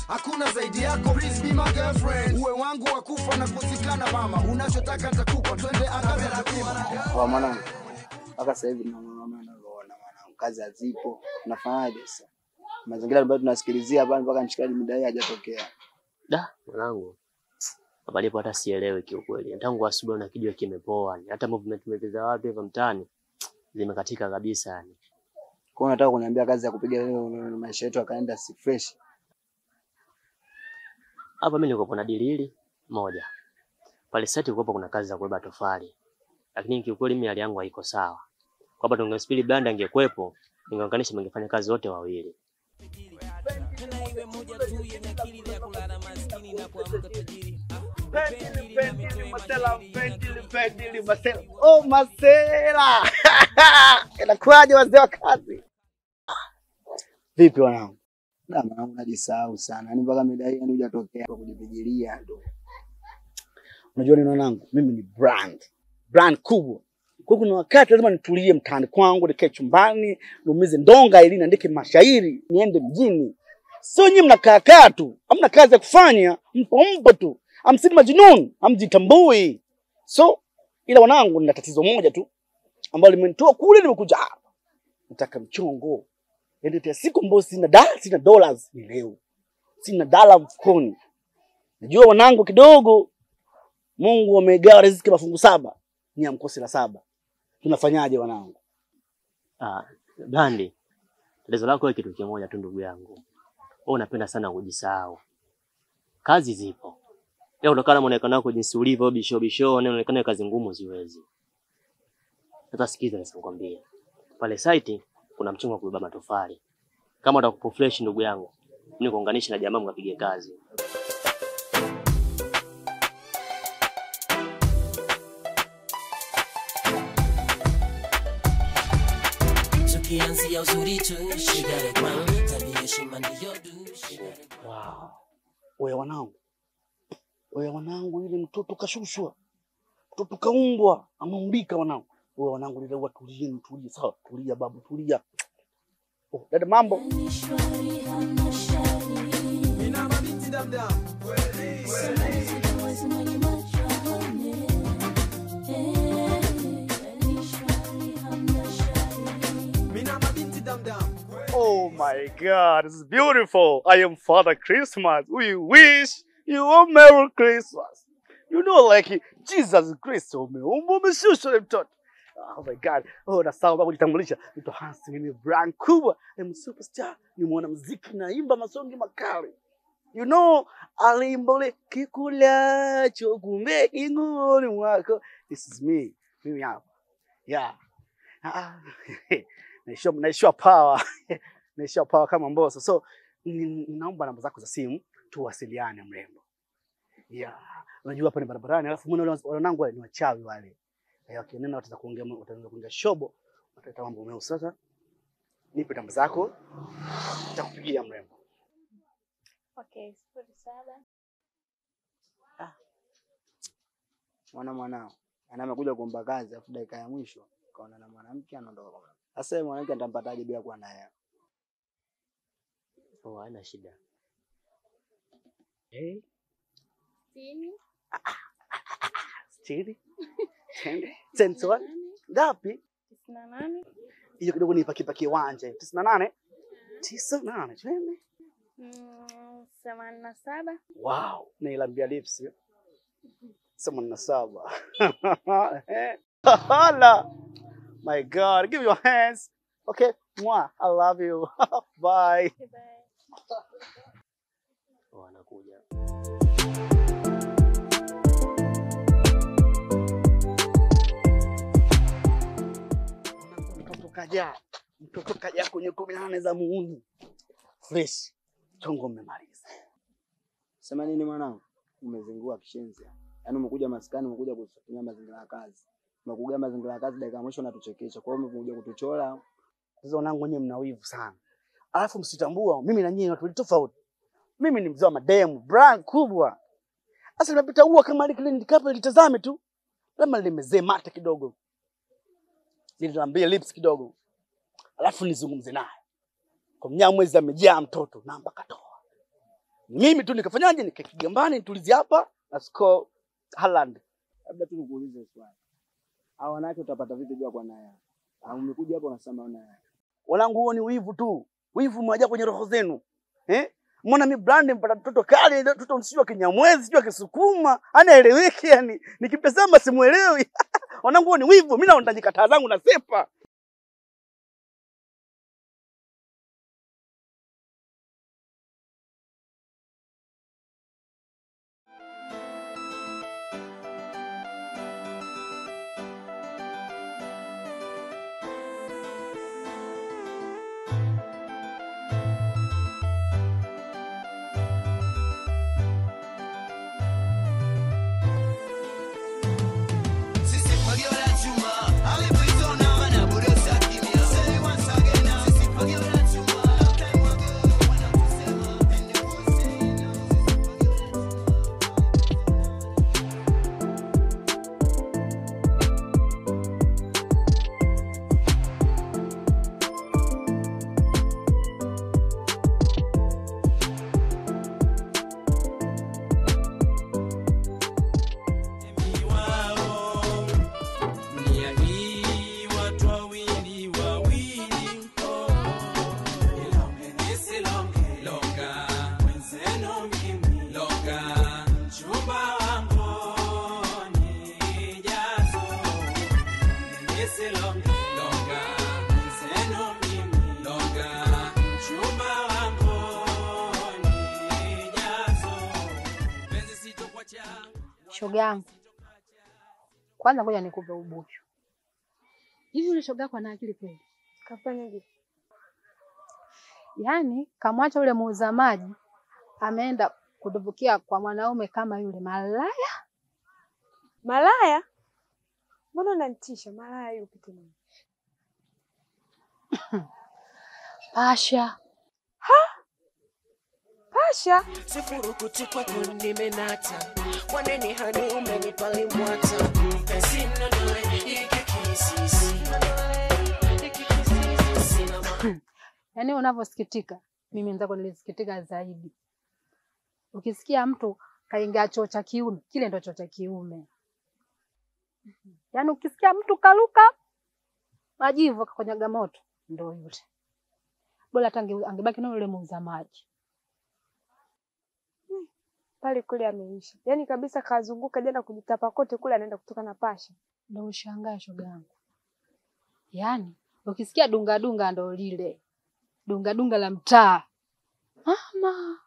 Hakuna zaidi yako, please be my girlfriend. Uwe wangu wa kufa na kuzikana mama. Unachotaka nitakupa, twende angaza takima. Kwa mwanangu, mpaka sasa hivi naona mwanangu kazi hazipo. Unafanyaje sasa? Mazingira ambayo tunasikilizia hapa mpaka mshikaji midai hajatokea. Mwanangu. Hapa lipo hata sielewi kiukweli. Tangu asubuhi na kijua kimepoa. Hata movement tumepeza wapi hapa mtaani zimekatika kabisa yani. Kwa hiyo nataka kuniambia kazi ya kupiga maisha yetu akaenda si fresh. Hapa mimi niko na dili moja. Pale site kulikuwa kuna kazi za kubeba tofali. Lakini kiukweli mimi hali yangu haiko sawa. Kwa sababu tungesipili blanda angekuepo, ningeunganisha mngefanya kazi wote wawili. Oh masela. Inakuaje wazee wa kazi? Vipi wanangu? Mwanangu najisahau sana. Yaani mpaka midai hujatokea kwa kujipigilia ndo. Unajua nini wanangu? Mimi ni brand kubwa. Kwa kuna wakati lazima nitulie mtaani kwangu, nikae chumbani, numize ndonga ili niandike mashairi, niende mjini. Sio nyinyi mnakaa tu, hamna kazi ya kufanya, mpo tu. Amsidi majinuni, hamjitambui. So ila wanangu nina tatizo moja tu ambalo limenitoa kule nimekuja hapa. Nataka mchongo. Ndio siku ambayo sina dollars ni leo. Sina dala mfukoni. Najua wanangu kidogo Mungu amegawa riziki mafungu 7. Ni amkosi la 7. Tunafanyaje wanangu? Blandi. Tatizo lako ni kitu kimoja tu ndugu yangu. Wewe unapenda sana kujisahau. Kazi zipo. Leo unakana muonekano wako jinsi ulivyo bisho unaonekana kazi ngumu ziwezi. Sasa sikiza nisikwambie. Pale site kuna mchongo wa kubeba matofali. Kama utakupo fresh ndugu yangu, mimi kuunganisha na jamaa mkapige kazi. Tukianzia uzuri tu, shigare kwangu, tabia heshima ndio du, shigare. Wow. Wewe wanangu ile mtoto kashushwa. Mtoto kaumbwa, ameumbika wanangu. Wewe wanangu ile tulie sawa, tulia babu, tulia. Oh, dada mambo. Oh my God, this is beautiful. I am Father Christmas. We wish you a Merry Christmas. You know, like Jesus Christ, umeshusha mtoto. Oh my God. Oh, nasahau baba kujitambulisha. Mtu Hansi ni brand kubwa. I'm superstar. Ni mwanamuziki naimba masongi makali. You know, alimbole kikulacho kumbe kingoni mwako. This is me. Mimi hapa. Yeah. Naisha power. Naisha power kama Mbosso. So, ninaomba namba zako za simu tuwasiliane mrembo. Yeah. Unajua hapa ni barabarani, alafu mbona wale wanangu wale ni wachawi wale. Okay, neno wataanza kuongea shobo, wataleta mambo meo. Sasa nipe namba zako, nitakupigia mrembo. Okay, 07. Mwanao amekuja kuomba kazi afu dakika ya mwisho kaona na mwanamke anaondoka. Sasa yeye mwanamke atampataje bila kuwa naye? Oh, haina shida. Sini. Sensor? Ngapi? 98. Hiyo kidogo ni paki wanja. 98? 98, twende. 87. Wow, nailambia lips. 87. Hala. My God, give your hands. Okay, mwah, I love you. Bye. Okay, bye. Wanakuja. Mtoto kaja kwenye 18 za muuni. Fresh. Chongo mmemaliza. Sema nini mwanangu? Umezingua kishenzi. Yaani umekuja maskani, umekuja kutufuatilia mazingira ya kazi. Umekuja mazingira ya kazi dakika ya mwisho unatuchekesha. Kwa hiyo umekuja kutuchora. Sasa wanangu wenyewe mna wivu sana. Alafu msitambua mimi na nyinyi watu tofauti. Mimi ni mzee wa mademu, brand kubwa. Sasa nimepita ua kama ile ndikapo litazame tu. Kama limezee mate kidogo. Niliambia lips kidogo. Alafu nizungumze naye. Kwa Mnyamwezi amejaa mtoto, namba katoa. Mimi tu nikafanyaje, nikakigambani nitulize hapa na score Haaland. Labda tu nikuulize swali. Hao wanawake utapata vipi bila kwa naye? Au umekuja hapo unasema naye? Wanangu, huo ni wivu tu. Wivu mwaja kwenye roho zenu. Mbona mimi brand mpata mtoto kale, mtoto msijua Kinyamwezi, sijua Kisukuma, anaeleweki yani. Nikipesema simuelewi. Wanangu, huo ni wivu. Mimi naona njikataa zangu na sepa. Shoga yangu. Kwanza ngoja nikupe ubushu. Hivi yule shoga yako ana akili kweli? Kafanyaje? Yaani kamwacha yule muuza maji ameenda kudubukia kwa mwanaume kama yule malaya. Malaya? Mbona unanitisha? Malaya yupi tena? Pasha. Pasha? Sifuru kutukwa nimenata. Waneni hani umenipa limwata. Mpenzi nonole ikikisisi. Yaani unavyosikitika, mimi nzako nilisikitika zaidi. Ukisikia mtu kaingia choo cha kiume, kile ndo choo cha kiume. Yaani ukisikia mtu kaluka majivu kakonyaga moto, ndo yule. Bora tangu angebaki na yule muuza maji. Pale kule ameisha. Yaani kabisa kazunguka jana kujitapa kote kule anaenda kutoka na Pasha. Ndio ushangaa shoga yangu. Yaani ukisikia dunga dunga ndo lile. Dunga dunga la mtaa. Mama.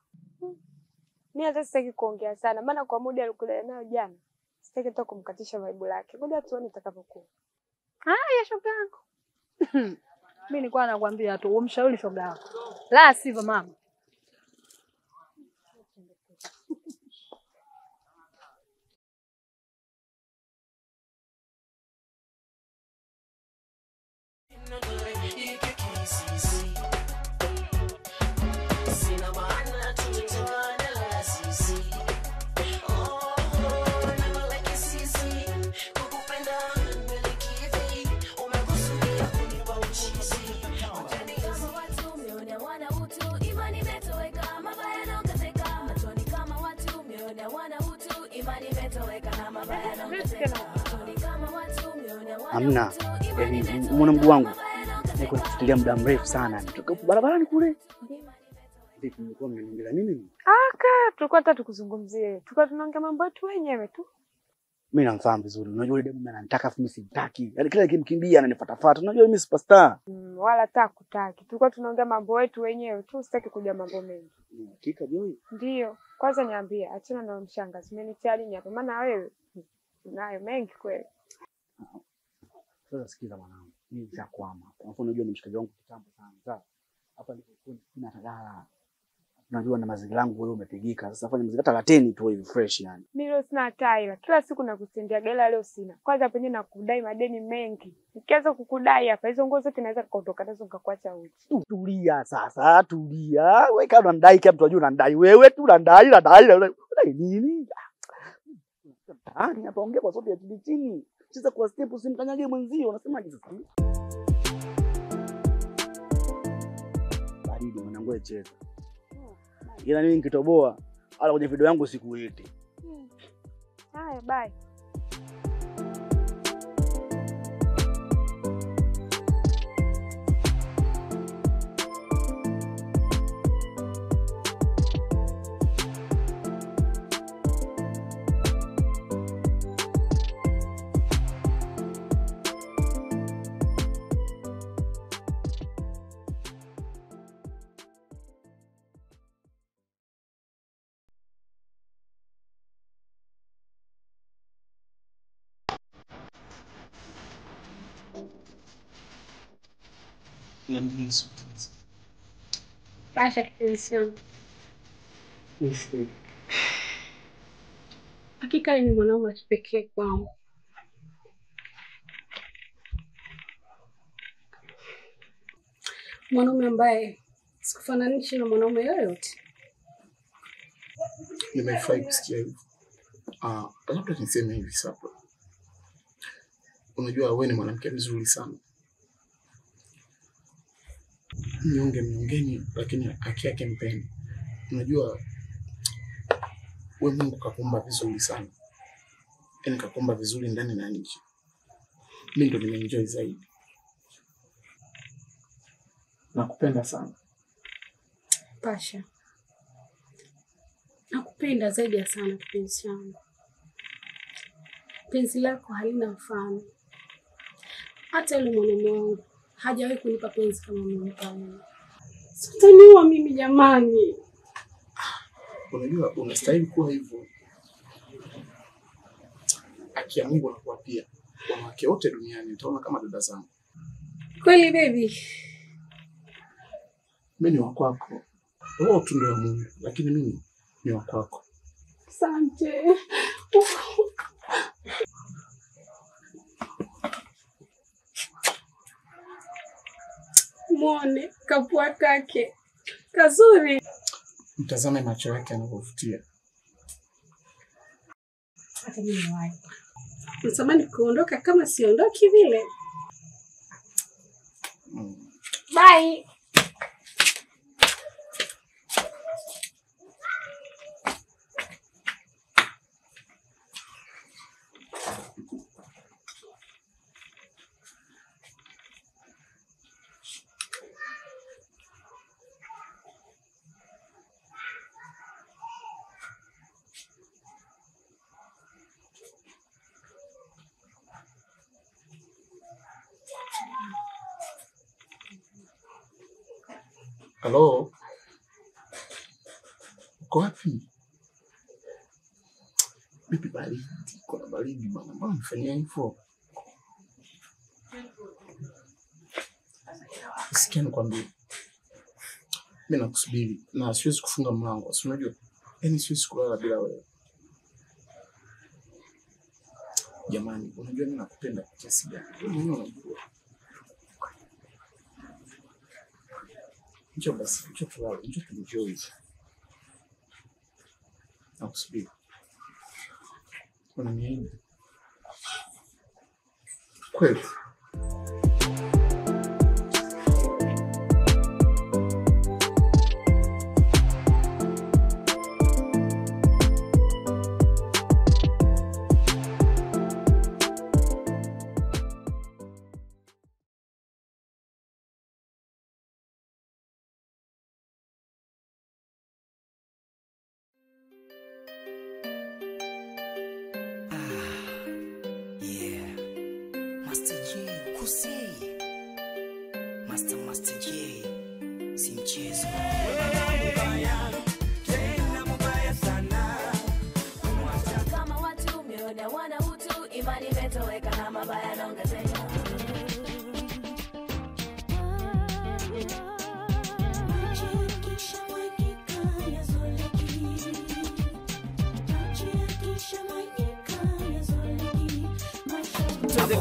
Mimi hata sitaki kuongea sana. Maana kwa muda alikula nayo jana. Sitaki hata kumkatisha vibe lake. Ngoja tuone itakapokuwa. Haya shoga yangu. Mimi nilikuwa nakwambia tu umshauri shoga yako. La sivyo mama. Hamna. Yaani muone mguu wangu. Niko nafikiria muda mrefu sana. Nitoka barabarani kule. Vipi mlikuwa mnaongea nini? Tulikuwa hata tukuzungumzie. Tulikuwa tunaongea mambo yetu wenyewe tu. Mimi namfahamu vizuri. Unajua yule demu ananitaka afu mimi simtaki. Yaani kila nikimkimbia ananifuatafuata. Unajua mimi superstar. Wala takutaki. Tulikuwa tunaongea mambo yetu wenyewe tu, sitaki kuja mambo mengi. Hakika Joy. Ndio. Kwanza niambie, achana na mshangazi. Umenitia lini hapa? Maana wewe unayo mengi kweli. Sasa sikiza mwanangu. Mimi nishakwama. Alafu unajua ni mshikaji wangu kitambo sana. Sawa? Hapa nilipokuwa sina talala. Unajua na mazingira yangu wewe umepigika. Sasa fanya mziki hata 10 tu hivi fresh yani. Mimi leo sina taila. Kila siku nakustendia gela, leo sina. Kwanza penye nakudai madeni mengi. Nikianza kukudai hapa hizo nguo zote naweza kuondoka nazo nikakuacha uchi. Tulia sasa, tulia. Wewe kama unadai kama mtu ajue unadai wewe tu unadai nini? Hapa ongea kwa sauti ya chini. Cheza kwa step usimkanyage mwenzio. Unasemaje sasa? baridi mwanangu acheza. Ila mimi nikitoboa wala kwenye video yangu sikuiti. Haya, bye. Baixa atenção. Hakika ni mwanaume wa kipekee kwangu. Mwanaume ambaye sikufananisha na mwanaume yoyote. Nimefurahi kusikia hivyo. Labda niseme hivi sasa. Unajua wewe ni mwanamke mzuri sana. Mnyongeni lakini haki yake mpeni. Unajua wewe Mungu kakuumba vizuri sana. Yaani kakuumba vizuri ndani na nje. Mimi ndo nimeenjoy zaidi. Nakupenda sana. Pasha. Nakupenda zaidi ya sana kipenzi changu. Penzi lako halina mfano. Hata yule mwanaume wangu hajawahi kunipa penzi kama umenipa wewe. Sitaniua mimi jamani. Unajua unastahili kuwa hivyo. Haki ya Mungu anakuwa pia. Wanawake wote duniani utaona kama dada zangu. Kweli baby. Mimi ni wa kwako. Wewe tu ndio wa Mungu, lakini mimi ni wa kwako. Asante. Muone kapua kake kazuri. Mtazame macho yake yanavyovutia. Hata mimi wapi. Natamani kuondoka kama siondoki vile. Bye. Hello? Uko wapi? Bibi baridi, kuna baridi bwana. Mbona unafanya hivyo? Sikia nikwambie. Mimi nakusubiri na siwezi kufunga mlango. Si unajua? Yaani siwezi kulala bila wewe. Jamani, unajua mimi nakupenda kiasi gani? Mimi unajua. Njoo basi, njoo tulale, njoo tuenjoy. Nakusubiri. Unaniahidi? Kweli? Master J, si mchezo. Kama watu mioda wana utu, imani imetoweka na mabaya naongezeka. To the